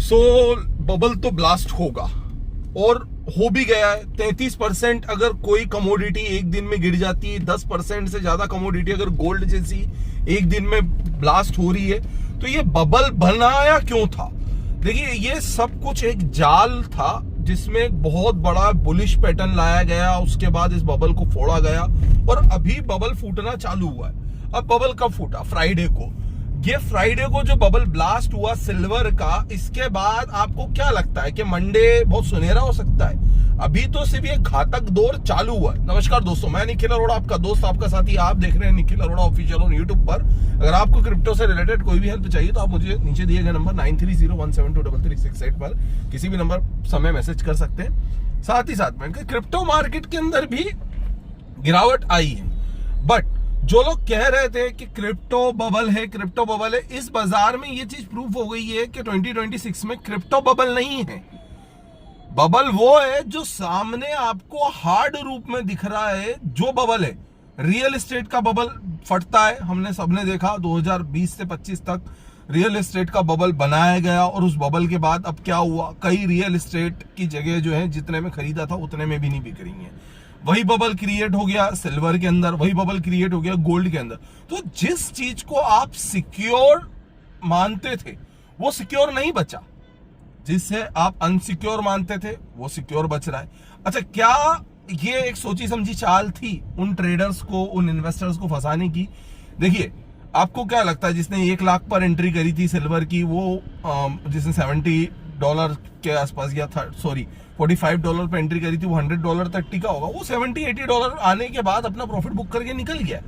सो bubble तो blast होगा और हो भी गया है। 33% अगर कोई कमोडिटी एक दिन में गिर जाती है, 10% से ज्यादा कमोडिटी अगर गोल्ड जैसी एक दिन में ब्लास्ट हो रही है, तो ये बबल बनाया क्यों था? देखिए, ये सब कुछ एक जाल था जिसमें एक बहुत बड़ा बुलिश पैटर्न लाया गया, उसके बाद इस बबल को फोड़ा गया और अभी बबल फूटना चालू हुआ है। अब बबल कब फूटा? फ्राइडे को। ये फ्राइडे को जो बबल ब्लास्ट हुआ सिल्वर का, इसके बाद आपको क्या लगता है कि मंडे बहुत सुनहरा हो सकता है? अभी तो सिर्फ ये घातक दौर चालू हुआ है। नमस्कार दोस्तों, मैं निखिल अरोड़ा, आपका दोस्त, आपका साथी। आप देख रहे हैं Nikhil Arora official on YouTube पर। अगर आपको क्रिप्टो से रिलेटेड कोई भी हेल्प चाहिए तो आप मुझे नीचे दिए गए नंबर 9301723368 पर किसी भी नंबर समय मैसेज कर सकते हैं। साथ ही साथ में क्रिप्टो मार्केट के अंदर भी गिरावट आई है, बट जो लोग कह रहे थे कि क्रिप्टो बबल है, क्रिप्टो बबल है, इस बाजार में ये चीज प्रूफ हो गई है कि 2026 में क्रिप्टो बबल नहीं है। बबल वो है जो सामने आपको हार्ड रूप में दिख रहा है। जो बबल है, रियल एस्टेट का बबल फटता है, हमने सबने देखा 2020 से 25 तक रियल एस्टेट का बबल बनाया गया और उस बबल के बाद अब क्या हुआ? कई रियल एस्टेट की जगह जो है जितने में खरीदा था उतने में भी नहीं बिक रही है। वही बबल क्रिएट हो गया सिल्वर के अंदर, वही बबल क्रिएट हो गया गोल्ड के अंदर। तो जिस चीज को आप सिक्योर मानते थे वो सिक्योर नहीं बचा, जिससे आप अनसिक्योर मानते थे वो सिक्योर बच रहा है। अच्छा, क्या ये एक सोची समझी चाल थी उन ट्रेडर्स को, उन इन्वेस्टर्स को फंसाने की? देखिए, आपको क्या लगता है जिसने 1 लाख पर एंट्री करी थी सिल्वर की, वो जिसने $70 के आसपास या $45 पे एंट्री करी थी, वो $100 तक टिका होगा। वो $70-80 आने के बाद अपना प्रॉफिट बुक करके निकल गया।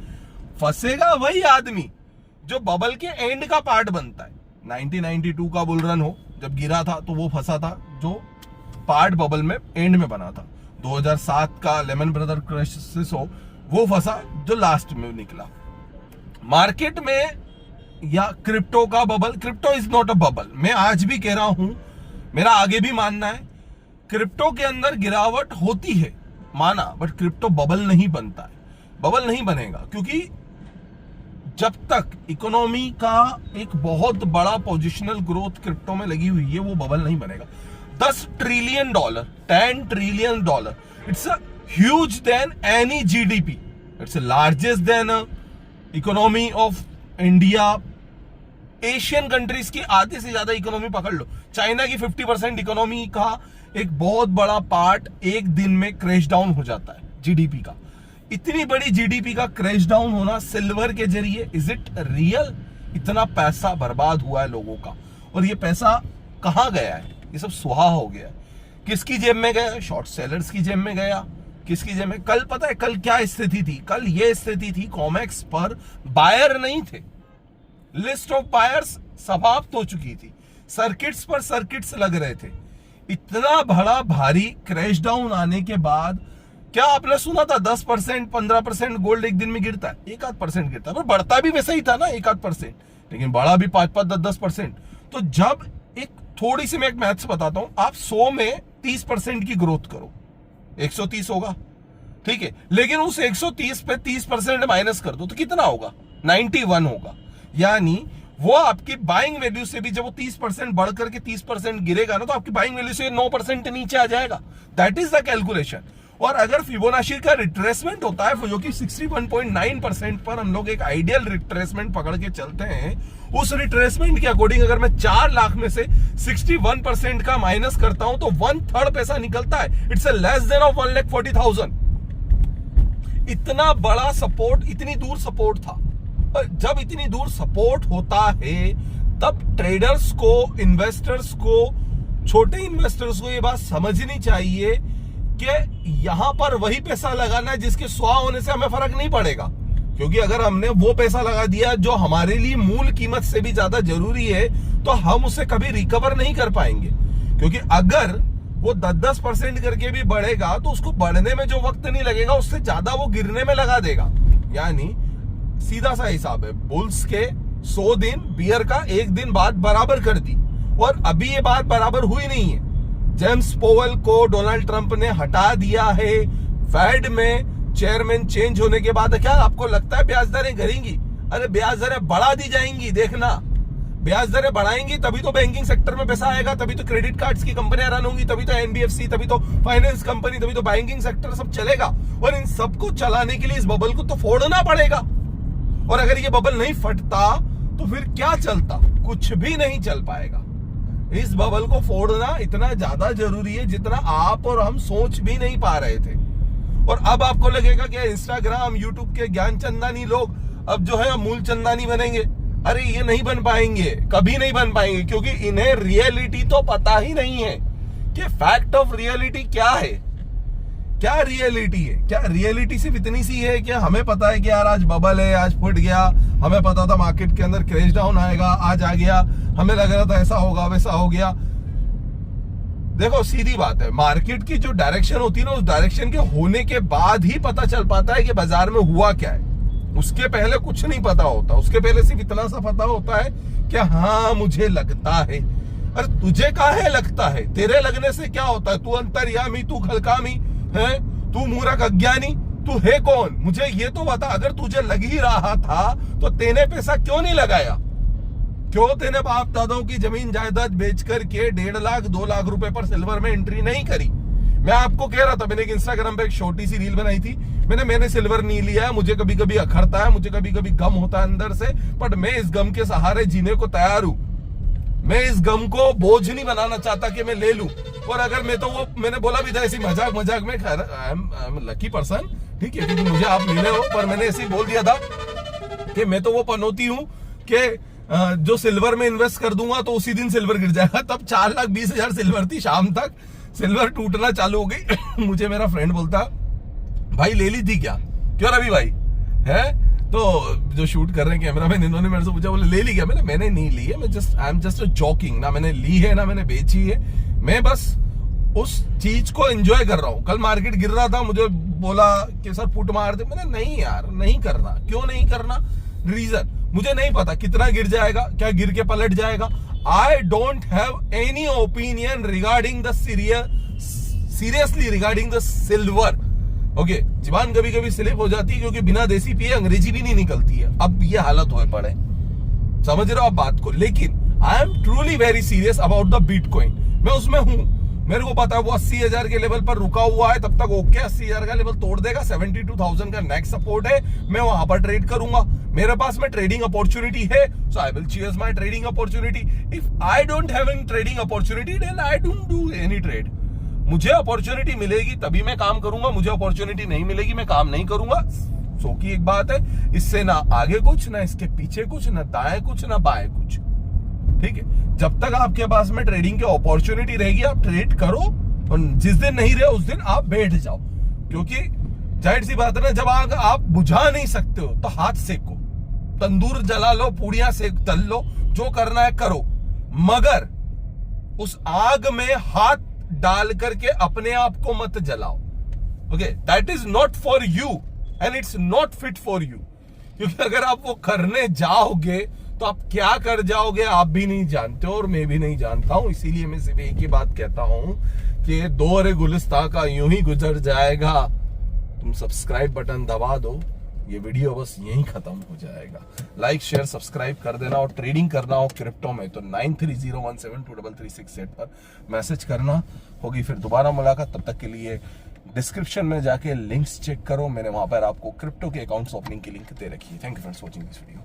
फंसेगा वही आदमी जो बबल के एंड का पार्ट बनता है। 1992 का बुल रन हो, जब गिरा था तो वो फंसा था जो पार्ट बबल में एंड में बना था। 2007 का लेमन ब्रदर क्राइसिस हो, वो फंसा जो लास्ट में निकला। मार्केट में या क्रिप्टो का bubble, crypto is not a bubble. मैं आज भी कह रहा हूं, मेरा आगे भी मानना है, क्रिप्टो के अंदर गिरावट होती है माना, बट क्रिप्टो बबल नहीं बनता है। बबल नहीं बनेगा क्योंकि जब तक इकोनॉमी का एक बहुत बड़ा पोजिशनल ग्रोथ क्रिप्टो में लगी हुई है, वो बबल नहीं बनेगा। $10 trillion, $10 trillion, it's huge than any GDP, it's largest than economy of India. Asian countries की आधे से ज्यादा इकोनॉमी पकड़ लो, चाइना की 50% इकोनॉमी का एक बहुत बड़ा पार्ट एक दिन में क्रैश डाउन हो जाता है GDP का। इतनी बड़ी GDP का क्रैश डाउन होना सिल्वर के जरिए, इज इट रियल? इतना पैसा बर्बाद हुआ है लोगों का, और ये पैसा कहां गया है? ये सब सुहा हो गया है। किसकी जेब में गया? शॉर्ट सेलर्स की जेब में गया। किसकी जेब में? कल पता है कल क्या स्थिति थी? कल ये स्थिति थी, कॉमेक्स पर बायर नहीं थे, लिस्ट ऑफ बायर्स समाप्त हो चुकी थी, सर्किट्स पर सर्किट्स लग रहे थे। इतना बड़ा भारी क्रैश डाउन आने के बाद क्या आपने सुना था 10% 15% गोल्ड एक दिन में गिरता है? 1-8% गिरता है, पर बढ़ता भी वैसा ही था ना, 1-8%, लेकिन बढ़ा भी 5-10%। तो जब एक थोड़ी सी मैं एक मैथ्स बताता हूं, आप 100 में 30% की ग्रोथ करो, 130 होगा, ठीक है, लेकिन उस 130 पे 30% माइनस कर दो तो कितना होगा? 91 होगा। यानी वो आपकी बाइंग वैल्यू से भी, जब वो 30% बढ़ करके 30% गिरेगा ना, तो आपकी बाइंग वैल्यू से 9% नीचे आ जाएगा। That is the calculation. और अगर फिबोनाची का रिट्रेसमेंट होता है जो कि 61.9% पर हम लोग एक आइडियल रिट्रेसमेंट पकड़ के चलते हैं, उस रिट्रेसमेंट के अकॉर्डिंग अगर मैं 4 लाख में से 61% का माइनस करता हूं तो 1/3 पैसा निकलता है। It's less than of 1,40,000। इतना बड़ा सपोर्ट, इतनी दूर सपोर्ट था। जब इतनी दूर सपोर्ट होता है तब ट्रेडर्स को, इन्वेस्टर्स को, छोटे इन्वेस्टर्स को ये बात समझनी चाहिए कि यहां पर वही पैसा लगाना है जिसके 100 होने से हमें फर्क नहीं पड़ेगा। क्योंकि अगर हमने वो पैसा लगा दिया जो हमारे लिए मूल कीमत से भी ज्यादा जरूरी है, तो हम उसे कभी रिकवर नहीं कर पाएंगे। क्योंकि अगर वो 10% करके भी बढ़ेगा तो उसको बढ़ने में जो वक्त नहीं लगेगा, उससे ज्यादा वो गिरने में लगा देगा। यानी सीधा सा हिसाब है, बुल्स के 100 दिन बियर का एक दिन बाद बराबर कर दी, और अभी ये बात बराबर हुई नहीं है। जेम्स पोवेल को डोनाल्ड ट्रंप ने हटा दिया है फेड में चेयरमैन चेंज होने के बाद। क्या आपको लगता है ब्याज दरें गिरेंगी? अरे ब्याज दरें बढ़ा दी जाएंगी, देखना। ब्याज दरें बढ़ाएंगी तभी तो बैंकिंग सेक्टर में पैसा आएगा, तभी तो क्रेडिट कार्ड्स की कंपनियां रन होंगी, तभी तो एनबीएफसी, तभी तो फाइनेंस कंपनी, तभी तो बैंकिंग सेक्टर सब चलेगा। और इन सबको चलाने के लिए इस बबल को तो फोड़ना पड़ेगा। और अगर ये बबल नहीं फटता तो फिर क्या चलता? कुछ भी नहीं चल पाएगा। इस बबल को फोड़ना इतना ज्यादा जरूरी है जितना आप और हम सोच भी नहीं पा रहे थे। और अब आपको लगेगा कि इंस्टाग्राम, यूट्यूब के ज्ञान चंदानी लोग अब जो है मूल चंदानी बनेंगे। अरे ये नहीं बन पाएंगे, कभी नहीं बन पाएंगे, क्योंकि इन्हें रियलिटी तो पता ही नहीं है कि फैक्ट ऑफ रियलिटी क्या है। क्या रियलिटी है? क्या रियलिटी सिर्फ इतनी सी है कि हमें पता है कि यार आज बबल है, आज फट गया, हमें पता था मार्केट के अंदर क्रैश डाउन आएगा, आज आ गया, हमें लग रहा था ऐसा होगा वैसा हो गया। देखो सीधी बात है, मार्केट की जो डायरेक्शन होती है ना, उस डायरेक्शन के होने के बाद ही पता चल पाता है कि बाजार में हुआ क्या है। उसके पहले कुछ नहीं पता होता। उसके पहले सिर्फ इतना सा पता होता है कि हाँ मुझे लगता है। अरे तुझे काहे लगता है? तेरे लगने से क्या होता है? तू अंतर्यामी, तू खलकामी है, तू मूर्ख अज्ञानी, तू है कौन? मुझे ये तो बता, अगर तुझे लग ही रहा था तो तेने पैसा क्यों नहीं लगाया? क्यों तेने बाप दादाओं की जमीन जायदाद बेच करके 1.5 लाख 2 लाख रुपए पर सिल्वर में एंट्री नहीं करी? मैं आपको कह रहा था, मैंने एक इंस्टाग्राम पे एक छोटी सी रील बनाई थी, मैंने सिल्वर नहीं लिया है, मुझे कभी कभी अखरता है, मुझे कभी कभी गम होता है अंदर से, बट मैं इस गम के सहारे जीने को तैयार हूं। मैं इस गम को बोझ नहीं बनाना चाहता कि मैं ले लूं। और अगर मैं तो वो मैंने बोला भी था ऐसी मजाक मजाक में, आई एम लकी पर्सन, ठीक है, क्योंकि मुझे आप मिले हो, पर मैंने ऐसे ही बोल दिया था कि मैं तो वो पनौती हूं कि जो सिल्वर में इन्वेस्ट कर दूंगा तो उसी दिन सिल्वर गिर जाएगा। तब 4,20,000 सिल्वर थी, शाम तक सिल्वर टूटना चालू हो गई। मुझे मेरा फ्रेंड बोलता, भाई ले ली थी क्या? क्यों रवि भाई है? तो जो शूट कर रहे हैं कैमरामैन, इन्होंने मेरे से पूछा, बोले ले ली क्या? मैंने नहीं ली है, मैं आई एम जस्ट जॉकिंग, ना मैंने ली है ना मैंने बेची है, मैं बस उस चीज को एंजॉय कर रहा हूं। कल मार्केट गिर रहा था, मुझे बोला कि सर पुट मार दे, मैंने नहीं यार नहीं करना। क्यों नहीं करना? रीजन मुझे नहीं पता कितना गिर जाएगा, क्या गिर के पलट जाएगा। आई don't have any opinion regarding the seriously regarding the silver. Okay, जुबान कभी कभी स्लिप हो जाती है क्योंकि बिना देसी पिए अंग्रेजी भी नहीं निकलती है। अब ये हालत हो पड़े, समझ रहे हो आप बात को। लेकिन I am truly very serious about the bitcoin. मैं उसमें हूं, मेरे को पता है वो 80,000 के लेवल पर रुका हुआ है, तब तक ओके 80,000 का लेवल तोड़ देगा, 72,000 का नेक्स्ट सपोर्ट है, मैं वहां पर ट्रेड करूंगा। मेरे पास में ट्रेडिंग अपॉर्चुनिटी है, so I will chase my trading opportunity. If I don't have any trading opportunity then I don't do any trade. मुझे अपॉर्चुनिटी मिलेगी तभी मैं काम करूंगा, मुझे अपॉर्चुनिटी नहीं मिलेगी मैं काम नहीं करूंगा। सो की एक बात है, इससे ना आगे कुछ, ना इसके पीछे कुछ, ना दाएं कुछ, ना बाएं कुछ, ठीक है। जब तक आपके पास में ट्रेडिंग की अपॉर्चुनिटी रहेगी आप ट्रेड करो, और जिस दिन नहीं रहे उस दिन आप बैठ जाओ। क्योंकि जाहिर सी बात है ना, जब आग आप बुझा नहीं सकते हो तो हाथ सेको, तंदूर जला लो, पूड़ियां सेक तल लो, जो करना है करो, मगर उस आग में हाथ डाल करके अपने आप को मत जलाओ। Okay, that is not for you and it's not fit for you. क्योंकि अगर आप वो करने जाओगे तो आप क्या कर जाओगे आप भी नहीं जानते और मैं भी नहीं जानता हूं। इसीलिए मैं सिर्फ एक ही बात कहता हूं कि दौर गुलिस्तां का यूं ही गुजर जाएगा। तुम सब्सक्राइब बटन दबा दो, ये वीडियो बस यहीं खत्म हो जाएगा। लाइक शेयर सब्सक्राइब कर देना, और ट्रेडिंग करना हो क्रिप्टो में तो 9301723368 पर मैसेज करना। होगी फिर दोबारा मुलाकात, तब तक के लिए डिस्क्रिप्शन में जाके लिंक्स चेक करो, मैंने वहां पर आपको क्रिप्टो के अकाउंट्स ओपनिंग की लिंक दे रखी है। Thank you for watching this video.